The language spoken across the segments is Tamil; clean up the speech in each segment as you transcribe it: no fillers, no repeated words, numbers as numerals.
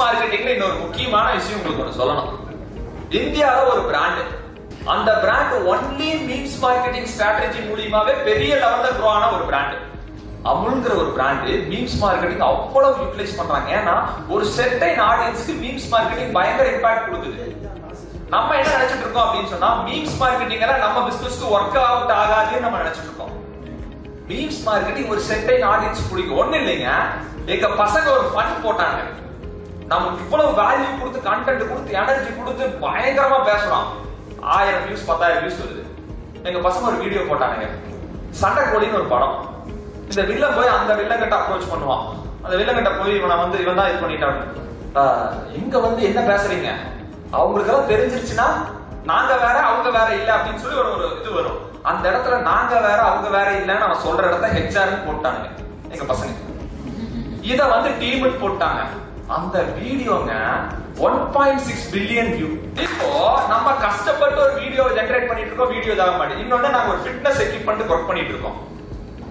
மார்க்கெட்டிங்ல இன்னொரு முக்கியமான விஷயம் உங்களுக்கு ஒன்று சொல்லணும். இந்தியால ஒரு பிராண்ட், அந்த brand only memes marketing strategy மூலியமாவே பெரிய லெவல்ல க்ரோ ஆன ஒரு பிராண்ட். அமுல்ங்கிற ஒரு பிராண்ட் மீம்ஸ் மார்க்கெட்டிங் அவ்வளவு யூட்டிலைஸ் பண்றாங்க. ஏன்னா ஒரு செர்டைன் ஆடியன்ஸ்க்கு மீம்ஸ் மார்க்கெட்டிங் பயங்கர இம்பாக்ட் கொடுக்குது. நம்ம என்ன நினைச்சிட்டு இருக்கோம் அப்படின்னு சொன்னா, மீம்ஸ் மார்க்கெட்டிங் எல்லாம் நம்ம பிசினஸ்க்கு ஒர்க் அவுட் ஆகாதுன்னு நம்ம நினைச்சிட்டு இருக்கோம். மீம்ஸ் மார்க்கெட்டிங் ஒரு செர்டைன் ஆடியன்ஸ் பிடிக்கும். ஒண்ணு இல்லைங்க, எங்க பசங்க ஒரு ஃபன் போட்டாங்க, நமக்கு இவ்வளவு வேல்யூ கொடுத்து கண்டென்ட் கொடுத்து எனர்ஜி கொடுத்து பயங்கரமா பேசுறோம், 1000 வியூஸ் 10,000 வியூஸ் வருது. எங்க பசங்க ஒரு வீடியோ போட்டானுங்க, சண்டை கோழின்னு ஒரு படம். இந்த வில்லன் போய் அந்த வில்லன் கிட்ட அப்ரோச் பண்ணுவான். அந்த வில்லன் கிட்ட போய் இவன் தான் இது பண்ணிட்டான், எங்க என்ன பேசுறீங்க, அவங்களுக்கு எல்லாம் தெரிஞ்சிருச்சுன்னா நாங்க வேற அவங்க வேற இல்ல அப்படின்னு சொல்லி ஒரு இது வரும். அந்த இடத்துல நாங்க வேற அவங்க வேற இல்லன்னு அவன் சொல்ற இடத்த ஹெச்ஆர்னு போட்டானுங்க எங்க பசங்க. இத டீம் போட்டாங்க. அந்த வீடியோங்க 1.6 பில்லியன் வியூ. இப்போ நம்ம கஷ்டப்பட்டு ஒரு வீடியோ ஜெனரேட் பண்ணிட்டு இருக்கோம், வீடியோ இதாக மாட்டேன். இன்னொன்னு நாங்க ஒரு ஃபிட்னஸ் எக்யூப்மெண்ட் ஒர்க் பண்ணிட்டு இருக்கோம்.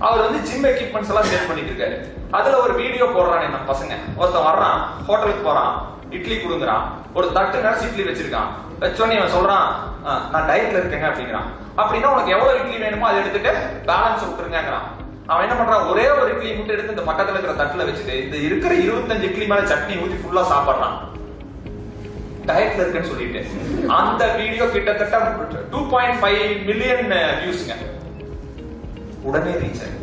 அவர் ஜிம் எக்யூப்மெண்ட்ஸ் எல்லாம் சேல் பண்ணிட்டு இருக்காரு. அதுல ஒரு வீடியோ போடுறானே நம்ம பசங்க. ஒருத்தன் வர்றான், ஹோட்டலுக்கு போறான், இட்லி கொடுங்குறான், ஒரு தட்டு நிறைய இட்லி வச்சிருக்கான். வச்சோன்னு இவன் சொல்றான், நான் டயட்ல இருக்கேங்க அப்படிங்கிறான். அப்படின்னா உனக்கு எவ்வளவு இட்லி வேணுமோ அதை எடுத்துட்டு பேலன்ஸ் விட்டுருங்கிறான். அவன் என்ன பண்றான், ஒரே ஒரு இட்லி மட்டும் எடுத்து இந்த பக்கத்துல இருக்கிற தட்டுல வச்சுட்டு இந்த இருக்கிற 25 இட்லி மேல சட்னி ஊத்தி ஃபுல்லா சாப்பிடுறான், டயட்ல இருக்குன்னு சொல்லிட்டு. அந்த வீடியோ கிட்டத்தட்ட 2.5 மில்லியன் வியூஸ்ங்க, உடனே ரீச் ஆயிடுச்சு.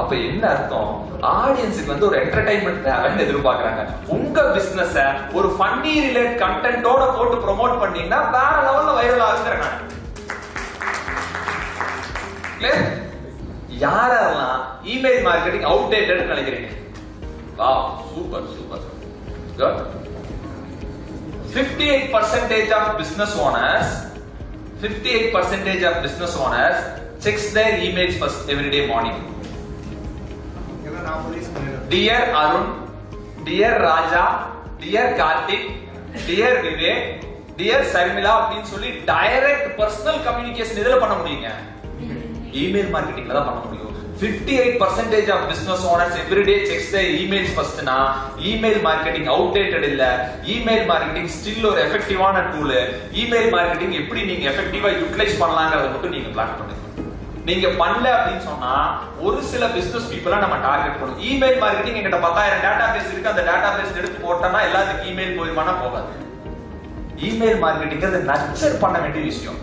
அப்ப என்ன அர்த்தம், ஆடியன்ஸுக்கு ஒரு என்டர்டைன்மெண்ட் தேவைன்னு எதிர்பார்க்கறாங்க. உங்க பிசினஸ் ஒரு ஃபன்னி ரிலேட் கண்டென்ட்டோட போட்டு ப்ரோமோட் பண்ணீங்கன்னா வேற லெவல்ல வைரல் ஆகுதுங்க. யாரெல்லாம் இமெயில் மார்க்கெட்டிங் அவுடேட்டட் நினைக்கிறீங்க? Wow, super super good. 58% of business owners, 58% of business owners checks their emails first every day morning. Dear Arun, dear Raja, dear Karthik, dear Vivek, dear Sarmila அப்படின்னு சொல்லி டைரக்ட் பர்சனல் கம்யூனிகேஷன் இதுல பண்ண முடியுங்க, இமெயில் மார்க்கெட்டிங்ல தான் பண்ண முடியும். 58% of business owners every day checks their emails first னா இமெயில் மார்க்கெட்டிங் அவுடேட்டட் இல்ல. இமெயில் மார்க்கெட்டிங் ஸ்டில் ஒரு எஃபெக்டிவான டூல். இமெயில் மார்க்கெட்டிங் எப்படி நீங்க எஃபெக்டிவா யூட்டிலைஸ் பண்ணலாம்ங்கறத மட்டும் நீங்க பிளான் பண்ணுங்க. நீங்க பண்ணல அப்படின்னு சொன்னா ஒரு சில பிசினஸ் பீப்பிளா நம்ம டார்கெட் பண்ணுவோம். இமெயில் மார்க்கெட்டிங் என்கிட்ட 10,000 டேட்டா பேஸ் இருக்கு, அந்த டேட்டா பேஸ் எடுத்து போட்டோம்னா எல்லாத்துக்கும் இமெயில் போயிருமானா போகாது. இமெயில் மார்க்கெட்டிங் அது நர்ச்சர் பண்ண வேண்டிய விஷயம்,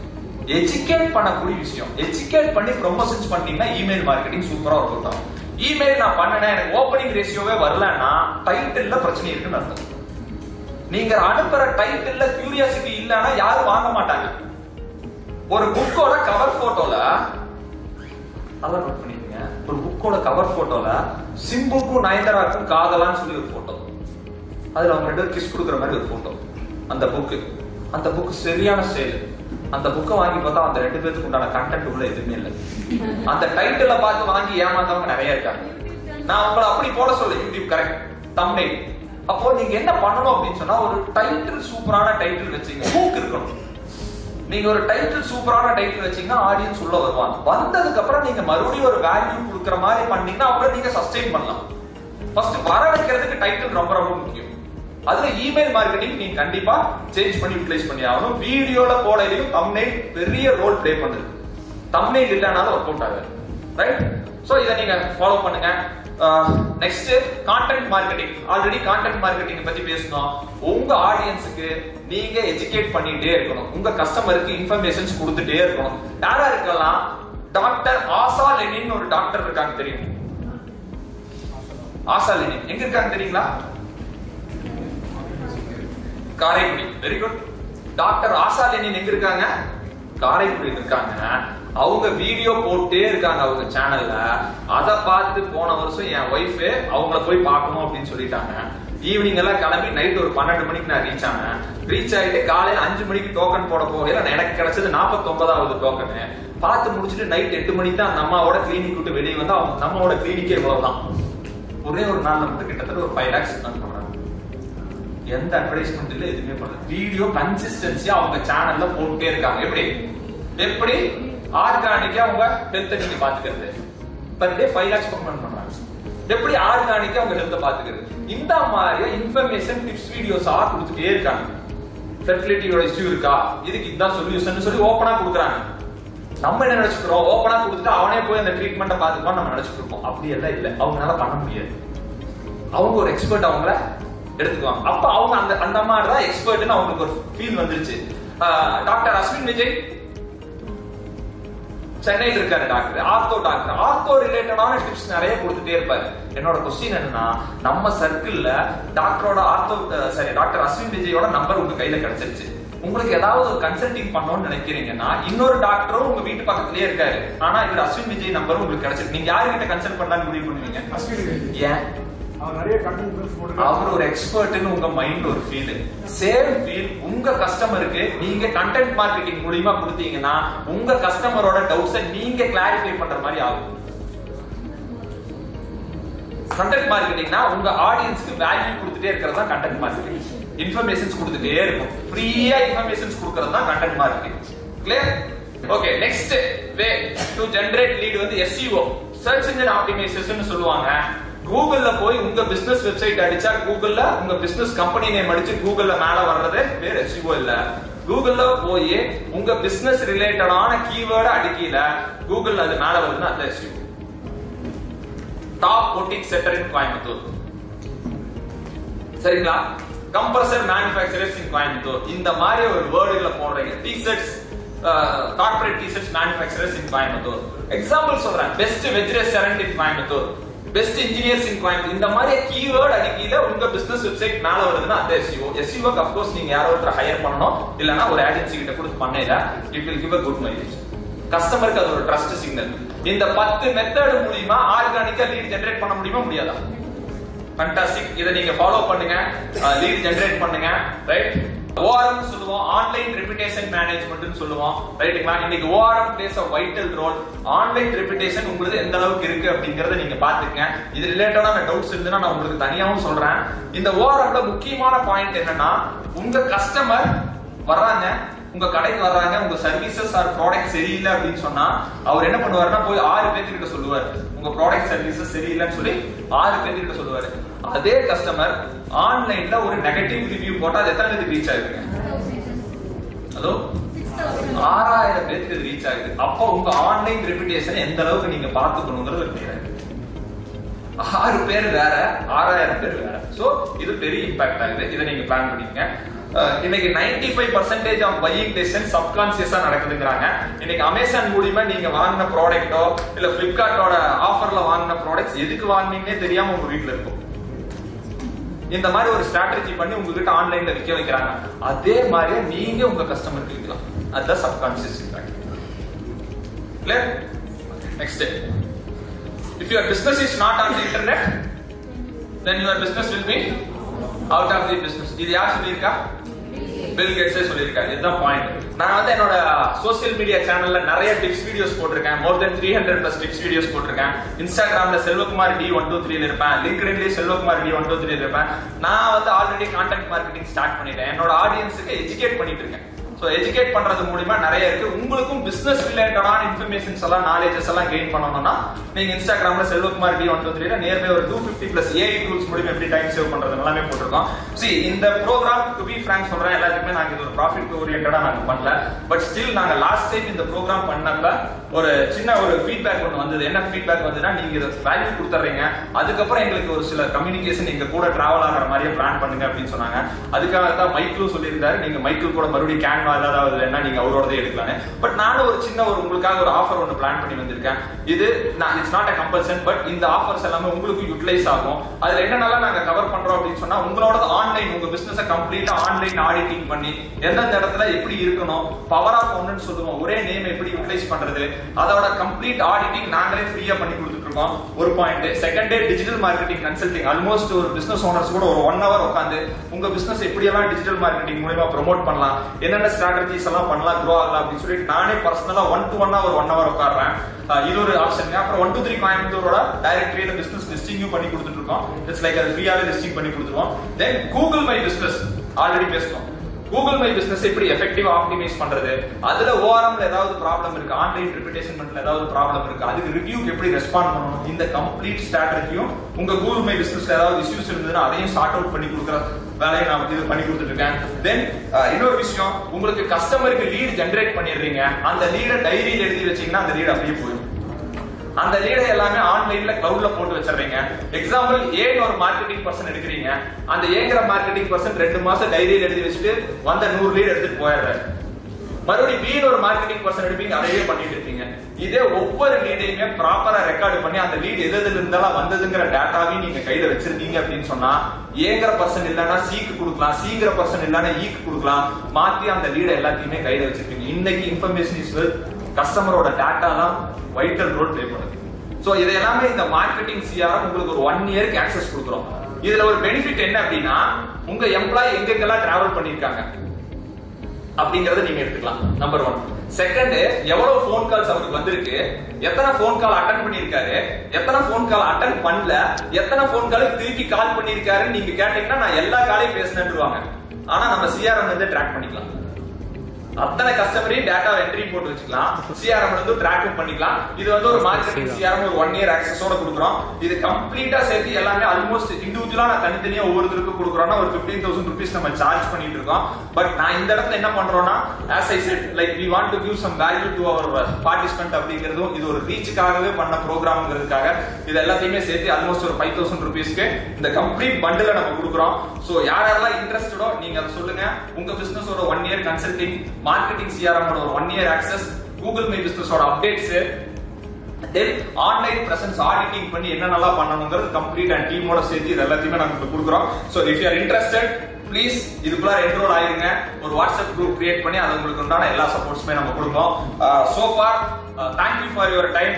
எஜுகேட் பண்ணக்கூடிய விஷயம். எஜுகேட் பண்ணி ப்ரொமோஷன்ஸ் பண்ணீங்கன்னா இமெயில் மார்க்கெட்டிங் சூப்பரா ஒர்க் ஆகும். இமெயில் நான் பண்ணேன், எனக்கு ஓப்பனிங் ரேஷியோவே வரலன்னா டைட்டில்ல பிரச்சனை இருக்குன்னு அர்த்தம். நீங்க அனுப்புற டைட்டில்ல கியூரியாசிட்டி இல்லன்னா யாரும் வாங்க மாட்டாங்க. ஒரு புக்கோட கவர் போட்டோல அதான் நோட் பண்ணிக்கங்க, ஒரு புக்கோட கவர் போட்டோல சிம்புக்கும் நயன்தாராக்கும் காதலான்னு சொல்லி ஒரு போட்டோ, அதுல அவங்க 2 பேரும் கிஸ் கொடுக்குற மாதிரி ஒரு போட்டோ. அந்த புக் சரியான சேல். அந்த புக்கை வாங்கி பார்த்தா அந்த 2 பேருக்கு உண்டான கண்டென்ட் உள்ள எதுவுமே இல்லை. அந்த டைட்டில பார்த்து வாங்கி ஏமாந்தவங்க நிறைய இருக்காங்க. நான் உங்களை அப்படி போட சொல்ல, யூடியூப் கரெக்ட் தம்ப்நெயில். அப்போ நீங்க என்ன பண்ணணும் அப்படின்னு சொன்னா, ஒரு டைட்டில் சூப்பரான டைட்டில் வச்சீங்க, ஹூக் இருக்கணும். நீங்க ஒரு டைட்டில் சூப்பரான டைட்டில் வச்சீங்கன்னா ஆடியன்ஸ் உள்ள வருவாங்க. வந்ததுக்கு அப்புறம் நீங்க மறுபடியும் ஒரு வேல்யூ கொடுக்குற மாதிரி பண்ணீங்கன்னா அப்புறம் நீங்க சஸ்டெயின் பண்ணலாம். ஃபர்ஸ்ட் வர வைக்கிறதுக்கு டைட்டில் ரொம்ப ரொம்ப முக்கியம். அதுல இமெயில் மார்க்கெட்டிங் நீங்க கண்டிப்பா சேஞ்ச் பண்ணி யூட்டிலைஸ் பண்ணி ஆகணும். வீடியோல போடலையும் தம்ப்நெயில் பெரிய ரோல் ப்ளே பண்ணுது. தம்ப்நெயில் இல்லனாலும் ஒர்க் அவுட் ஆகுது, ரைட்? சோ இத நீங்க ஃபாலோ பண்ணுங்க. Next content marketing. Already content marketing பத்தி பேசணும். உங்க ஆடியன்ஸுக்கு நீங்க எஜுகேட் பண்ணிட்டே இருக்கணும். உங்க கஸ்டமருக்கு இன்ஃபர்மேஷன்ஸ் கொடுத்துட்டே இருக்கணும். யாரா இருக்கலாம், டாக்டர் ஆசா லெனின் ஒரு டாக்டர் இருக்காங்க, தெரியும்? ஆசா லெனின் எங்க இருக்காங்க தெரியுங்களா? Karaikudi. Very good. Doctor Asha Lenin எங்க இருக்காங்க? காரைக்குடியில் இருக்காங்க. அவங்க வீடியோ போட்டே இருக்காங்க அவங்க சேனல்ல. அதை பார்த்து போன வருஷம் என் ஒய்ஃப் அவங்கள போய் பார்க்கணும் அப்படின்னு சொல்லிட்டாங்க. ஈவினிங் எல்லாம் கிளம்பி நைட் ஒரு 12 மணிக்கு நான் ரீச் ஆனேன். ரீச் ஆயிட்டு காலையில 5 மணிக்கு டோக்கன் போட போகல. எனக்கு கிடைச்சது 49வது டோக்கன். பார்த்து முடிச்சுட்டு நைட் 8 மணிக்கு தான் அந்த அம்மாவோட கிளினிக் விட்டு வெளியே வந்து அவங்க அம்மாவோட கிளினிக்கே இவ்வளவுதான். ஒரே ஒரு நாள்ல மட்டும் கிட்டத்தட்ட ஒரு 5 lakhs பண்றாங்க. எந்த அட்வர்டைஸ்மெண்ட் இல்ல, எதுவுமே பண்ணல. வீடியோ கன்சிஸ்டன்சியா அவங்க சேனல்ல போட்டுட்டே இருக்காங்க. எப்படி ஆர்கானிக்கா அவங்க ஹெல்த் நீங்க பாத்துக்கிறது. பர் டே 5 lakhs பக்கம் பண்றாங்க. எப்படி ஆர்கானிக்கா அவங்க ஹெல்த் பாத்துக்கிறது. இந்த மாதிரி இன்ஃபர்மேஷன் டிப்ஸ் வீடியோஸா கொடுத்துட்டே இருக்காங்க. ஃபெர்டிலிட்டியோட இஷ்யூ இருக்கா, இதுக்கு இதுதான் சொல்யூஷன் சொல்லி ஓப்பனா கொடுக்குறாங்க. நம்ம என்ன நினைச்சுக்கிறோம், ஓப்பனா கொடுத்துட்டு அவனே போய் அந்த ட்ரீட்மெண்ட்டை பார்த்துப்பான்னு நம்ம நினைச்சிட்டு இருக்கோம். அப்படி எல்லாம் இல்லை, அவங்களால பண்ண முடியாது. அவங்க ஒரு எக்ஸ்பர்ட் அவங்கள எடுத்துக்குவாங்க. அப்ப அவங்க அந்த மாதிரி தான் எக்ஸ்பர்ட்னு அவங்களுக்கு ஒரு ஃபீல் வந்துருச்சு. டாக்டர் அஸ்வின் விஜய் சென்னையில் இருக்காரு டாக்டர், ஆர்த்தோ ரிலேட்டடான டிப்ஸ் நிறைய கொடுத்துட்டே இருப்பாரு. என்னோட கொஸ்டின் என்னன்னா, நம்ம சர்க்கிள்ல டாக்டர் அஸ்வின் விஜயோட நம்பர் உங்க கையில கிடைச்சிருச்சு. உங்களுக்கு ஏதாவது ஒரு கன்சல்டிங் பண்ணணும்னு நினைக்கிறீங்கன்னா இன்னொரு டாக்டரும் உங்க வீட்டு பக்கத்துலயே இருக்காரு, ஆனா இவர் அஸ்வின் விஜய் நம்பரும் உங்களுக்கு கிடைச்சிருக்கு. நீங்க யாருகிட்ட கன்சல்ட் பண்ணலாம்னு முடிவு பண்ணுவீங்க? அஸ்வின் விஜய். ஏன்? அவர் ஒரு எக்ஸ்பர்ட்னு உங்க மைண்ட் ஒரு ஃபீல். சேம் ஃபீல் உங்க கஸ்டமருக்கு நீங்க கண்டென்ட் மார்க்கெட்டிங் மூலமா கொடுத்தீங்கன்னா உங்க கஸ்டமரோட டவுட்ஸை நீங்க கிளாரிஃபை பண்ற மாதிரி ஆகும். கண்டென்ட் மார்க்கெட்டிங்னா உங்க ஆடியன்ஸ்க்கு வேல்யூ கொடுத்துட்டே இருக்கிறது தான் கண்டென்ட் மார்க்கெட்டிங். இன்ஃபர்மேஷன்ஸ் கொடுத்துட்டே இருக்கும், ஃப்ரீயா இன்ஃபர்மேஷன்ஸ் கொடுக்கிறது தான் content marketing. Clear? Okay, next way to generate lead வந்து SEO, சர்ச் இன்ஜின் ஆப்டிமைசேஷன் சொல்லுவாங்க. கூகுள்ல போய் உங்க பிசினஸ் வெப்சைட் அடிச்சா கூகுள்ல உங்க பிசினஸ் கம்பெனி நேம் அடிச்சு கூகுள்ல மேல வர்றது பேர் SEO இல்ல. கூகுள்ல போய் உங்க பிசினஸ் ரிலேட்டடான கீவேர்டு அடிக்கல கூகுள்ல அது மேல வருதுன்னா அது SEO. டாப் பொட்டிக் செட்டர் இன் கோயம்புத்தூர், சரிங்களா? கம்ப்ரசர் மேனுஃபேக்சரர்ஸ் இன் கோயம்புத்தூர், இந்த மாதிரி ஒரு வேர்டுகளை போடுறீங்க. டி-ஷர்ட்ஸ், கார்ப்பரேட் டி-ஷர்ட்ஸ் மேனுஃபேக்சரர்ஸ் இன் கோயம்புத்தூர். எக்ஸாம்பிள் சொல்றேன், பெஸ்ட் வெஜ் ரெஸ்டாரண்ட் இன் கோயம்புத்தூர், பெஸ்ட் இன்ஜினியர்ஸ் இன் கோயம்புத்தூர். இந்த மாதிரி கீவேர்ட் அடிக்கல உங்க பிசினஸ் வெப்சைட் மேல வருதுன்னா அது SEO. SEO ஆஃப் கோர்ஸ் நீங்க யாரோ ஒருத்தர் ஹையர் பண்ணணும், இல்லனா ஒரு ஏஜென்சி கிட்ட கொடுத்து பண்ணல, it will give a good mileage. கஸ்டமருக்கு அது ஒரு ட்ரஸ்ட் சிக்னல். இந்த 10 மெத்தட் மூலமா ஆர்கானிக்கா லீட் ஜெனரேட் பண்ண முடியுமா முடியாதா? ஃபேண்டாஸ்டிக். இத நீங்க ஃபாலோ பண்ணுங்க, லீட் ஜெனரேட் பண்ணுங்க, ரைட்? ORM சொல்லுவோம், ஆன்லைன் ரெபுடேஷன் மேனேஜ்மென்ட்னு சொல்லுவோம், ரைட்டுங்களா? இன்னைக்கு ORM place a vital role. Online reputation உங்களுக்கு எந்த அளவுக்கு இருக்கு அப்படிங்கறத நீங்க பாத்துக்கங்க. இது ரிலேட்டடான டவுட்ஸ் இருந்தா நான் உங்களுக்கு தனியாவும் சொல்றேன். இந்த ORMல முக்கியமான பாயிண்ட் என்னன்னா, உங்க கஸ்டமர் வர்றாங்க, உங்க கடைக்கு வர்றாங்க, உங்க சர்வீசஸ் ஆர் ப்ராடக்ட் சரியில்லை அப்படின்னு சொன்னா அவர் என்ன பண்ணுவாருன்னா போய் 6 பேர்கிட்ட சொல்லுவார், உங்க ப்ராடக்ட் சர்வீசஸ் சரியில்லைன்னு சொல்லி 6 பேர்கிட்ட சொல்லுவாரு. அதே கஸ்டமர் ஆன்லைன்ல ஒரு நெகட்டிவ் ரிவ்யூ போட்டா அது எத்தனை பேருக்கு ரீச் ஆகுதுங்க? அதோ 6000 பேருக்கு ரீச் ஆகுது. அப்போ உங்க ஆன்லைன் ரெபுடேஷன் எந்த அளவுக்கு நீங்க பாத்துக்கணுங்கிறது தெரியாது. 6 பேர் வேற, 6000 பேர் வேற. சோ இது பெரிய இம்பாக்ட் ஆகுது. இதை நீங்க பிளான் பண்ணிக்கங்க. இன்னைக்கு 95% ஆஃப் பையிங் டெசிஷன் சப்கான்சியஸா நடக்குதுங்கறாங்க. இன்னைக்கு அமேசான் மூலமா நீங்க வாங்கின ப்ராடக்ட்டோ இல்ல பிளிப்கார்ட்டோட ஆஃபர்ல வாங்கின ப்ராடக்ட்ஸ் எதுக்கு வாங்குனீங்கன்னே தெரியாம உங்க வீட்ல இருக்கும். இந்த மாதிரி ஒரு ஸ்ட்ராட்டஜி பண்ணி உங்ககிட்ட ஆன்லைன்ல விற்க வைக்கிறாங்க. அதே மாதிரியே நீங்க உங்க கஸ்டமருக்கு விற்கலாம். அதுதான் subconscious impact. Clear? Next, if your business is not on the internet, then your business will be out of the business. இது யார் சொல்லியிருக்கா? பில் கேட்ஸே சொல்லியிருக்காரு. இதுதான் பாயிண்ட். நான் வந்து என்னோட சோசியல் மீடியா சேனல்ல நிறைய டிப்ஸ் வீடியோஸ் போட்டிருக்கேன். மோர் தென் 300+ டிப்ஸ் வீடியோஸ் போட்டிருக்கேன். இன்ஸ்டாகிராம்ல செல்வகுமார் D123 இருப்பேன், லிங்க்டின்லயே செல்வகுமார் D123 இருப்பேன். நான் வந்து ஆல்ரெடி கான்டென்ட் மார்க்கெட்டிங் ஸ்டார்ட் பண்ணிட்டேன். என்னோட ஆடியன்ஸுக்கு எஜுகேட் பண்ணிட்டு இருக்கேன். சோ எஜுகேட் பண்றது மூலமா நிறைய இருக்கு. உங்களுக்கும் பிசினஸ் ரிலேட்டடான இன்ஃபர்மேஷன்ஸ் எல்லாம், நாலேஜஸ் எல்லாம் கெயின் பண்ணணும்னா நீங்க இன்ஸ்டாகிராம்ல செல்வகுமார் D123 நியர்பை ஒரு 250+ AI டூல்ஸ் மூலமா எப்படி டைம் சேவ் பண்றது எல்லாமே போட்டுருக்கோம். See, இந்த ப்ரோக்ராம் டு பி ஃபிராங்க் சொல்றேன், எல்லாத்துக்குமே நாங்க இது ஒரு ப்ராஃபிட் ஓரியன்டடா நாங்க பண்ணல. பட் ஸ்டில் நாங்க லாஸ்ட் டைம் இந்த ப்ரோக்ராம் பண்ணப்ப ஒரு சின்ன ஒரு ஃபீட்பேக் ஒன்று வந்தது. என்ன ஃபீட்பேக் வந்ததுன்னா, நீங்க இதை வேல்யூ கொடுத்துறீங்க, அதுக்கப்புறம் எங்களுக்கு ஒரு சில கம்யூனிகேஷன் எங்க கூட டிராவல் ஆகிற மாதிரியே பிளான் பண்ணுங்க அப்படின்னு சொன்னாங்க. அதுக்காக தான் மைக்கிள் சொல்லியிருந்தாரு, நீங்க மைக்கிள் கூட மறுபடியும் கேன்வா ஏதாவது வேணா நீங்க அவரோடதே எடுக்கலான்னு. பட் நானும் ஒரு சின்ன ஒரு உங்களுக்காக ஒரு ஆஃபர் ஒன்று பிளான் பண்ணி வந்திருக்கேன். இது it's not a compulsion, but இந்த ஆஃபர்ஸ் எல்லாமே உங்களுக்கு யூட்டிலைஸ் ஆகும். அதுல என்னென்னலாம் நாங்க கவர் பண்றோம் அப்படின்னு சொன்னா, உங்களோட ஆன்லைன் உங்க பிசினஸ் கம்ப்ளீட்டா ஆன்லைன் ஆடிட்டிங் பண்ணி எந்தெந்த இடத்துல எப்படி இருக்கணும், பவர் ஆஃப் ஒன்னு சொல்லுவோம், ஒரே நேம் எப்படி யூட்டிலைஸ் பண்றது, அதோட கம்ப்ளீட் ஆடிட்டிங் நாங்களே ஃப்ரீயா பண்ணி கொடுத்துட்டு இருக்கோம். ஒரு point. Second day digital marketing consulting. Almost ஒரு பிசினஸ் ஓனர்ஸ் கூட ஒரு 1 hour உட்காந்து உங்க பிசினஸ் எப்படியெல்லாம் டிஜிட்டல் மார்க்கெட்டிங் மூலமா ப்ரோமோட் பண்ணலாம், என்னென்ன ஸ்ட்ராட்டஜிஸ் எல்லாம் பண்ணலாம், க்ரோ ஆகலாம் அப்படின்னு சொல்லிட்டு நானே பர்சனலா 1-to-1 ஒரு 1 hour உட்கார்றேன். இது ஒரு ஆப்ஷன். அப்புறம் 1-2-3 கோயம்புத்தூரோட டைரக்டரியில பிசினஸ் லிஸ்டிங்கும் பண்ணி கொடுத்துட்டு இருக்கோம். இட்ஸ் லைக் அது ஃப்ரீயாவே லிஸ்டிங் பண்ணி கொடுத்துருவோம். தென் கூகுள் மை பிசினஸ் ஆல்ரெடி பேசணும். கூகுள் மை பிசினஸ் எப்படி எஃபெக்டிவா ஆப்டிமைஸ் பண்றது, அதுல ஓஆர்எம்ல ஏதாவது ப்ராப்ளம் இருக்கு, ஆன்லைன் ரிப்யூட்டேஷன்ல ஏதாவது ப்ராப்ளம் இருக்கு, அதுக்கு ரிவ்யூக்கு எப்படி ரெஸ்பாண்ட் பண்ணணும், இந்த கம்ப்ளீட் ஸ்ட்ராட்டஜியும் உங்க கூகுள் மை பிசினஸ்ல ஏதாவது இஷ்யூஸ் இருந்ததுன்னா அதையும் சார்ட் அவுட் பண்ணி கொடுக்குற வேலையை நான் இது பண்ணி கொடுத்துட்டு இருக்கேன். தென் இன்னொரு விஷயம், உங்களுக்கு கஸ்டமருக்கு லீட் ஜெனரேட் பண்ணிடுறீங்க, அந்த லீடை டைரியில எழுதி வச்சீங்கன்னா அந்த லீட் அப்படியே போயிடும். அந்த லீடை எல்லாமே ஆன்லைன்ல கிளவுட்ல போட்டு வச்சிடுறீங்க. எக்ஸாம்பிள் ஏன்னு ஒரு மார்க்கெட்டிங் பர்சன் எடுக்கிறீங்க, அந்த ஏங்கிற மார்க்கெட்டிங் பர்சன் 2 மாசம் டைரியில எழுதி வச்சுட்டு வந்த 100 லீட் எடுத்துட்டு போயிடுறாரு. மறுபடியும் பி ஒரு மார்க்கெட்டிங் பர்சன் எடுப்பீங்க, அதையே பண்ணிட்டு இருப்பீங்க. இதே ஒவ்வொரு லீடையுமே ப்ராப்பரா ரெக்கார்டு பண்ணி அந்த லீட் எதுல இருந்தாலும் வந்ததுங்கிற டேட்டாவையும் நீங்க கையில வச்சிருக்கீங்க அப்படின்னு சொன்னா ஏங்கிற பர்சன் இல்லைன்னா சிக்கு கொடுக்கலாம், சிங்கிற பர்சன் இல்லைன்னா ஈக்கு கொடுக்கலாம், மாத்தி அந்த லீடை எல்லாத்தையுமே கையில வச்சிருக்கீங்க. இன்னைக்கு இன்ஃபர்மேஷன் இஸ் வெல்த், கஸ்டமரோட டேட்டா தான் வைட்டல் ரோல் ப்ளே பண்ணுது. சோ இது எல்லாமே இந்த மார்க்கெட்டிங் சிஆர்எம் உங்களுக்கு ஒரு 1 இயருக்கு ஆக்சஸ் கொடுக்குறோம். இதுல ஒரு பெனிஃபிட் என்ன அப்படின்னா, உங்க எம்ப்ளாயி எங்கெங்கெல்லாம் டிராவல் பண்ணிருக்காங்க அப்படிங்கறத நீங்க எடுத்துக்கலாம். நம்பர் 1. செகண்ட், எவ்வளவு போன் கால்ஸ் அவருக்கு வந்திருக்கு, எத்தனை போன் கால் அட்டன் பண்ணிருக்காரு, எத்தனை போன் கால் அட்டன் பண்ணல, எத்தனை போன் காலுக்கு திருப்பி கால் பண்ணிருக்காருன்னு நீங்க கேட்டீங்கன்னா நான் எல்லா காலையும் பேசினேன்னுவாங்க. ஆனா நம்ம சிஆர்எம் வந்து ட்ராக் பண்ணிக்கலாம். அத்தனை கஸ்டமரையும் டேட்டா என்ட்ரி போட்டு வச்சுக்கலாம், சிஆர்எம் வந்து ட்ராக்கும் பண்ணிக்கலாம். இது வந்து ஒரு மார்க்கெட்டிங் சிஆர்எம் ஒரு 1 இயர் ஆக்சஸோட கொடுக்குறோம். இது கம்ப்ளீட்டா சேர்த்து எல்லாமே ஆல்மோஸ்ட் இண்டிவிஜுவலா நான் தனித்தனியா ஒவ்வொருத்தருக்கு கொடுக்குறோம்னா ஒரு 15,000 rupees நம்ம சார்ஜ் பண்ணிட்டு இருக்கோம். பட் நான் இந்த இடத்துல என்ன பண்றோம்னா, as I said, like we want to give some value to our participant அப்படிங்கிறதும் இது ஒரு ரீச்சுக்காகவே பண்ண ப்ரோக்ராம்ங்கிறதுக்காக இது எல்லாத்தையுமே சேர்த்து ஆல்மோஸ்ட் ஒரு 5,000 rupeesக்கு இந்த கம்ப்ளீட் பண்டில நம்ம கொடுக்குறோம். சோ யாரெல்லாம் இன்ட்ரெஸ்டடோ நீங்க அதை சொல்லுங்க. உங்க பிசினஸோட 1 இயர் கன்சல்டிங், மார்க்கெட்டிங் சிஆர்எம் ஓட ஒரு 1 இயர் ஆக்சஸ், கூகுள் மை பிசினஸோட updates, then online presence auditing பண்ணி என்னென்னலாம் பண்ணணும்ங்கிறது கம்ப்ளீட் அண்ட் டீமோட சேர்த்து இது எல்லாத்தையுமே நம்ம கொடுக்குறோம். So if you are interested please இதுக்குள்ள என்ரோல் ஆயிருங்க. ஒரு வாட்ஸ்அப் குரூப் கிரியேட் பண்ணி அது உங்களுக்கு உண்டான எல்லா சப்போர்ட்ஸுமே நம்ம கொடுப்போம். So far, thank you for your time.